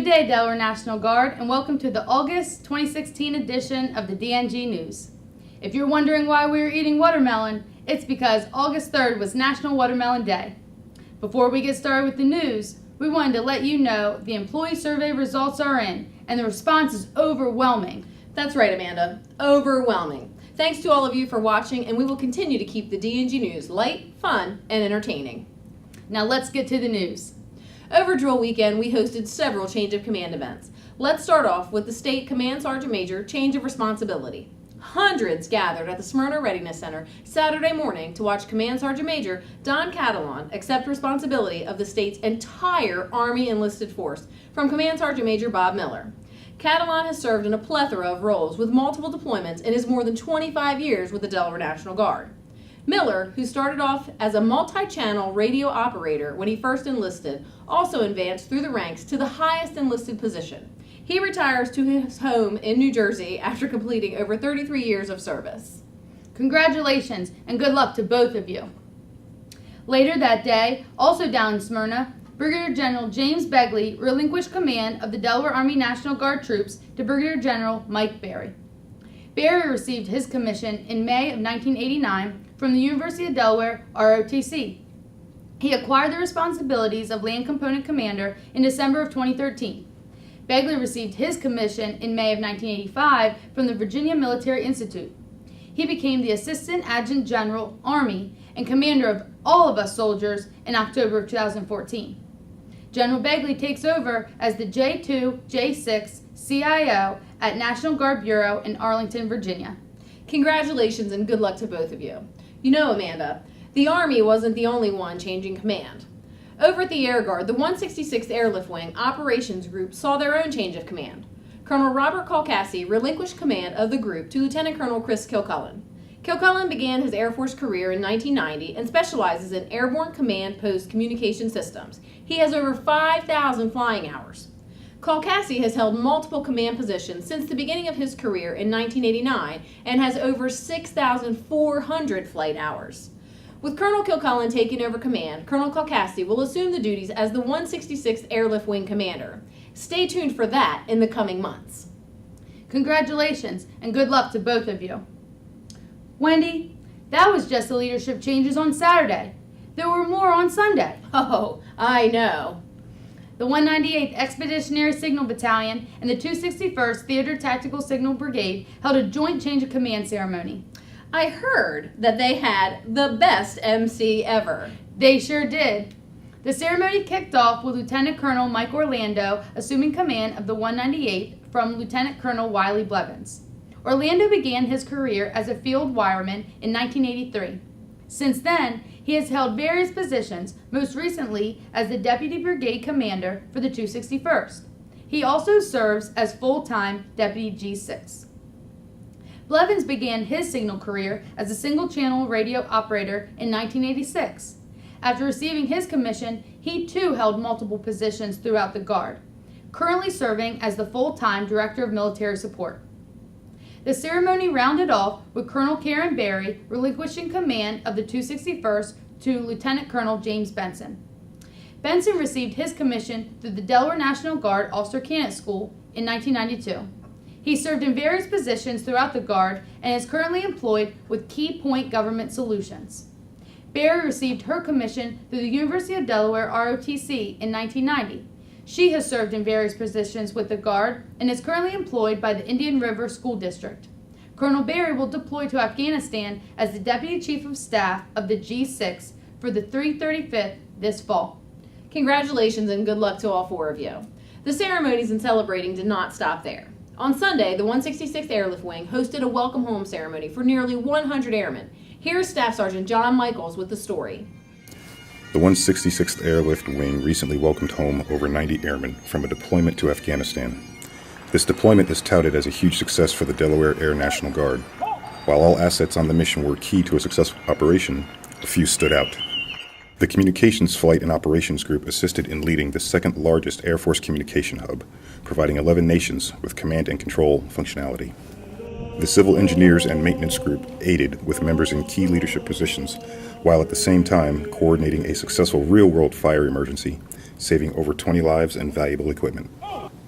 day, Delaware National Guard, and welcome to the August 2016 edition of the DNG News. If you're wondering why we are eating watermelon, it's because August 3rd was National Watermelon Day. Before we get started with the news, we wanted to let you know the employee survey results are in, and the response is overwhelming. That's right, Amanda. Overwhelming. Thanks to all of you for watching, and we will continue to keep the DNG News light, fun, and entertaining. Now let's get to the news. Over drill weekend, we hosted several change of command events. Let's start off with the State Command Sergeant Major change of responsibility. Hundreds gathered at the Smyrna Readiness Center Saturday morning to watch Command Sergeant Major Don Catalan accept responsibility of the state's entire Army enlisted force from Command Sergeant Major Bob Miller. Catalan has served in a plethora of roles with multiple deployments in his more than 25 years with the Delaware National Guard. Miller, who started off as a multi-channel radio operator when he first enlisted, also advanced through the ranks to the highest enlisted position. He retires to his home in New Jersey after completing over 33 years of service. Congratulations and good luck to both of you. Later that day, also down in Smyrna, Brigadier General James Begley relinquished command of the Delaware Army National Guard troops to Brigadier General Mike Berry. Berry received his commission in May of 1989 from the University of Delaware ROTC. He acquired the responsibilities of Land Component Commander in December of 2013. Begley received his commission in May of 1985 from the Virginia Military Institute. He became the Assistant Adjutant General, Army, and commander of all of us soldiers in October of 2014. General Begley takes over as the J2, J6 CIO at National Guard Bureau in Arlington, Virginia. Congratulations and good luck to both of you. You know, Amanda, the Army wasn't the only one changing command. Over at the Air Guard, the 166th Airlift Wing Operations Group saw their own change of command. Colonel Robert Kalkassi relinquished command of the group to Lieutenant Colonel Chris Kilcullen. Kilcullen began his Air Force career in 1990 and specializes in airborne command post communication systems. He has over 5,000 flying hours. Kalkassi has held multiple command positions since the beginning of his career in 1989 and has over 6,400 flight hours. With Colonel Kilcullen taking over command, Colonel Kalkassi will assume the duties as the 166th Airlift Wing Commander. Stay tuned for that in the coming months. Congratulations and good luck to both of you. Wendy, that was just the leadership changes on Saturday. There were more on Sunday. Oh, I know. The 198th Expeditionary Signal Battalion and the 261st Theater Tactical Signal Brigade held a joint change of command ceremony. I heard that they had the best MC ever. They sure did. The ceremony kicked off with Lieutenant Colonel Mike Orlando assuming command of the 198th from Lieutenant Colonel Wiley Blevins. Orlando began his career as a field wireman in 1983. Since then, he has held various positions, most recently as the Deputy Brigade Commander for the 261st. He also serves as full-time Deputy G6. Blevins began his signal career as a single-channel radio operator in 1986. After receiving his commission, he too held multiple positions throughout the Guard, currently serving as the full-time Director of Military Support. The ceremony rounded off with Colonel Karen Berry relinquishing command of the 261st to Lieutenant Colonel James Benson. Benson received his commission through the Delaware National Guard Officer Candidate School in 1992. He served in various positions throughout the Guard and is currently employed with Key Point Government Solutions. Berry received her commission through the University of Delaware ROTC in 1990. She has served in various positions with the Guard and is currently employed by the Indian River School District. Colonel Berry will deploy to Afghanistan as the Deputy Chief of Staff of the G6 for the 335th this fall. Congratulations and good luck to all four of you. The ceremonies and celebrating did not stop there. On Sunday, the 166th Airlift Wing hosted a welcome home ceremony for nearly 100 airmen. Here's Staff Sergeant John Michaels with the story. The 166th Airlift Wing recently welcomed home over 90 airmen from a deployment to Afghanistan. This deployment is touted as a huge success for the Delaware Air National Guard. While all assets on the mission were key to a successful operation, a few stood out. The Communications Flight and Operations Group assisted in leading the second largest Air Force communication hub, providing 11 nations with command and control functionality. The Civil Engineers and Maintenance Group aided with members in key leadership positions, while at the same time coordinating a successful real-world fire emergency, saving over 20 lives and valuable equipment.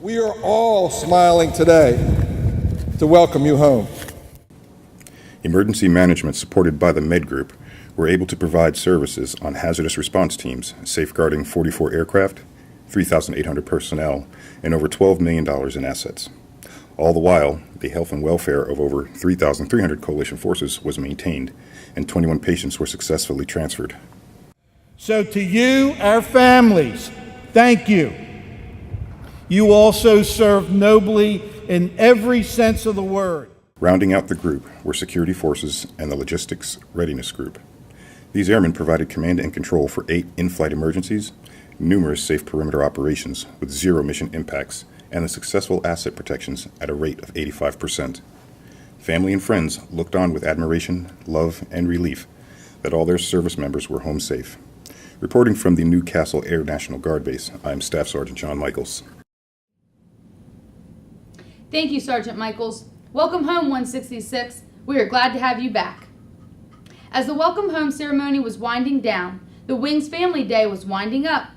We are all smiling today to welcome you home. Emergency management supported by the Med Group were able to provide services on hazardous response teams, safeguarding 44 aircraft, 3,800 personnel, and over $12 million in assets. All the while, the health and welfare of over 3,300 coalition forces was maintained, and 21 patients were successfully transferred. So to you, our families, thank you. You also served nobly in every sense of the word. Rounding out the group were security forces and the logistics readiness group. These airmen provided command and control for 8 in-flight emergencies, numerous safe perimeter operations with 0 mission impacts, and the successful asset protections at a rate of 85%. Family and friends looked on with admiration, love, and relief that all their service members were home safe. Reporting from the Newcastle Air National Guard Base, I'm Staff Sergeant John Michaels. Thank you, Sergeant Michaels. Welcome home, 166. We are glad to have you back. As the welcome home ceremony was winding down, the Wings Family Day was winding up.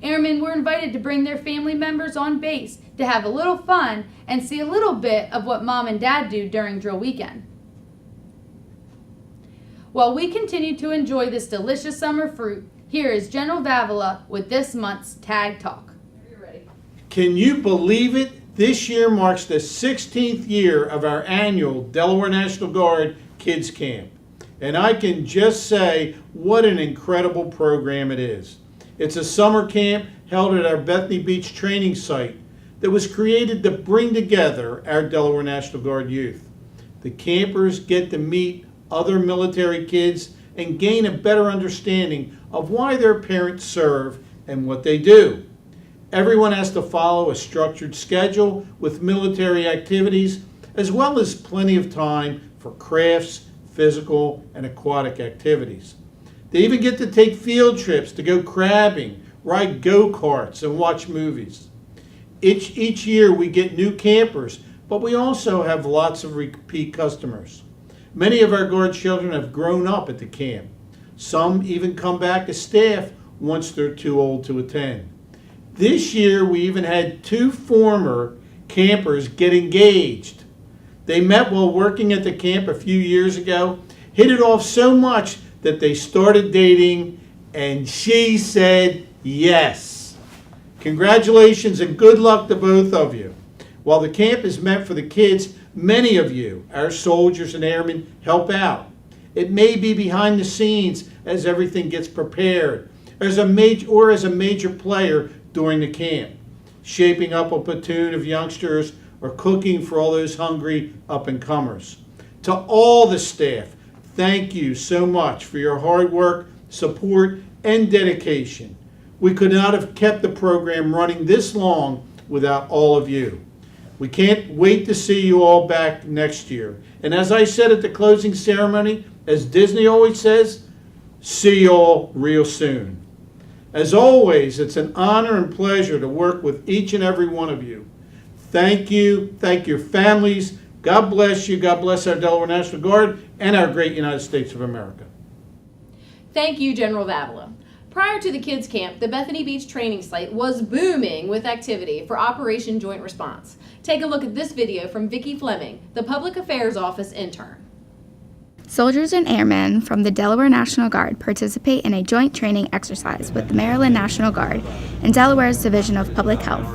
Airmen were invited to bring their family members on base to have a little fun and see a little bit of what Mom and Dad do during drill weekend. While we continue to enjoy this delicious summer fruit, here is General Davila with this month's Tag Talk. Are you ready? Can you believe it? This year marks the 16th year of our annual Delaware National Guard Kids Camp. And I can just say what an incredible program it is. It's a summer camp held at our Bethany Beach training site that was created to bring together our Delaware National Guard youth. The campers get to meet other military kids and gain a better understanding of why their parents serve and what they do. Everyone has to follow a structured schedule with military activities, as well as plenty of time for crafts, physical, and aquatic activities. They even get to take field trips to go crabbing, ride go-karts, and watch movies. Each year we get new campers, but we also have lots of repeat customers. Many of our Guard children have grown up at the camp. Some even come back as staff once they're too old to attend. This year we even had 2 former campers get engaged. They met while working at the camp a few years ago, hit it off so much that they started dating, and she said yes. Congratulations and good luck to both of you. While the camp is meant for the kids, many of you, our soldiers and airmen, help out. It may be behind the scenes as everything gets prepared, as a major player during the camp, shaping up a platoon of youngsters or cooking for all those hungry up-and-comers. To all the staff, thank you so much for your hard work, support, and dedication. We could not have kept the program running this long without all of you. We can't wait to see you all back next year. And as I said at the closing ceremony, as Disney always says, see you all real soon. As always, it's an honor and pleasure to work with each and every one of you. Thank you. Thank your families. God bless you. God bless our Delaware National Guard and our great United States of America. Thank you, General Davila. Prior to the kids' camp, the Bethany Beach training site was booming with activity for Operation Joint Response. Take a look at this video from Vicki Fleming, the Public Affairs Office intern. Soldiers and airmen from the Delaware National Guard participate in a joint training exercise with the Maryland National Guard and Delaware's Division of Public Health.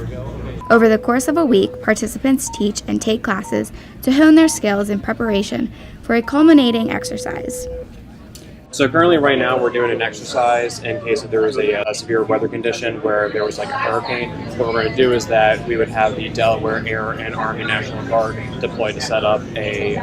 Over the course of a week, participants teach and take classes to hone their skills in preparation for a culminating exercise. So currently right now we're doing an exercise in case if there was a severe weather condition where there was like a hurricane. What we're going to do is that we would have the Delaware Air and Army National Guard deployed to set up a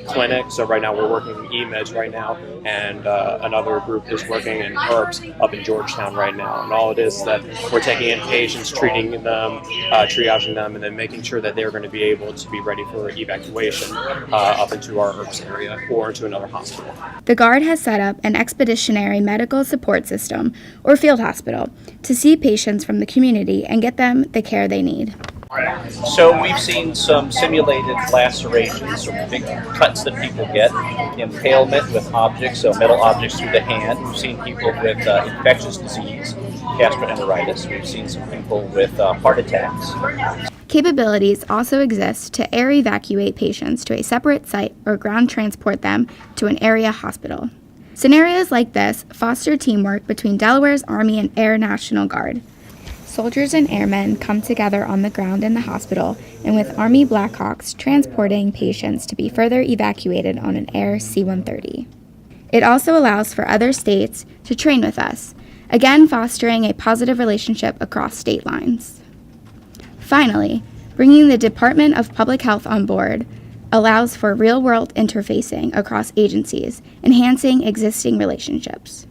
clinic. So right now we're working in EMEDS right now, and another group is working in HERPS up in Georgetown right now. And all it is that we're taking in patients, treating them, triaging them, and then making sure that they're going to be able to be ready for evacuation up into our HERPS area or into another hospital. The Guard has set up an expeditionary medical support system, or field hospital, to see patients from the community and get them the care they need. So we've seen some simulated lacerations, or big cuts that people get, impalement with objects, so metal objects through the hand. We've seen people with infectious disease, gastroenteritis. We've seen some people with heart attacks. Capabilities also exist to air evacuate patients to a separate site or ground transport them to an area hospital. Scenarios like this foster teamwork between Delaware's Army and Air National Guard. Soldiers and airmen come together on the ground in the hospital, and with Army Blackhawks transporting patients to be further evacuated on an Air C-130. It also allows for other states to train with us, again fostering a positive relationship across state lines. Finally, bringing the Department of Public Health on board allows for real-world interfacing across agencies, enhancing existing relationships.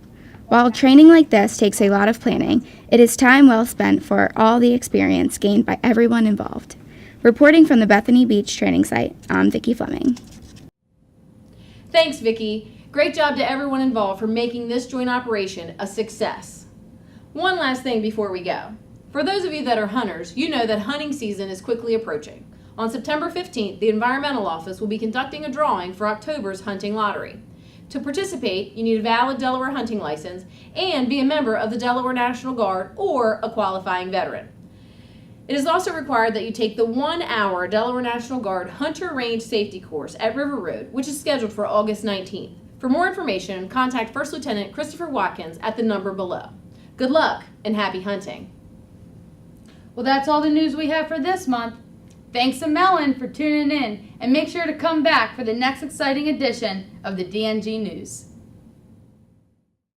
While training like this takes a lot of planning, it is time well spent for all the experience gained by everyone involved. Reporting from the Bethany Beach training site, I'm Vicki Fleming. Thanks, Vicki. Great job to everyone involved for making this joint operation a success. One last thing before we go. For those of you that are hunters, you know that hunting season is quickly approaching. On September 15th, the Environmental Office will be conducting a drawing for October's hunting lottery. To participate, you need a valid Delaware hunting license and be a member of the Delaware National Guard or a qualifying veteran. It is also required that you take the 1-hour Delaware National Guard Hunter Range Safety Course at River Road, which is scheduled for August 19th. For more information, contact First Lieutenant Christopher Watkins at the number below. Good luck and happy hunting. Well, that's all the news we have for this month. Thanks to Melon for tuning in, and make sure to come back for the next exciting edition of the DNG News.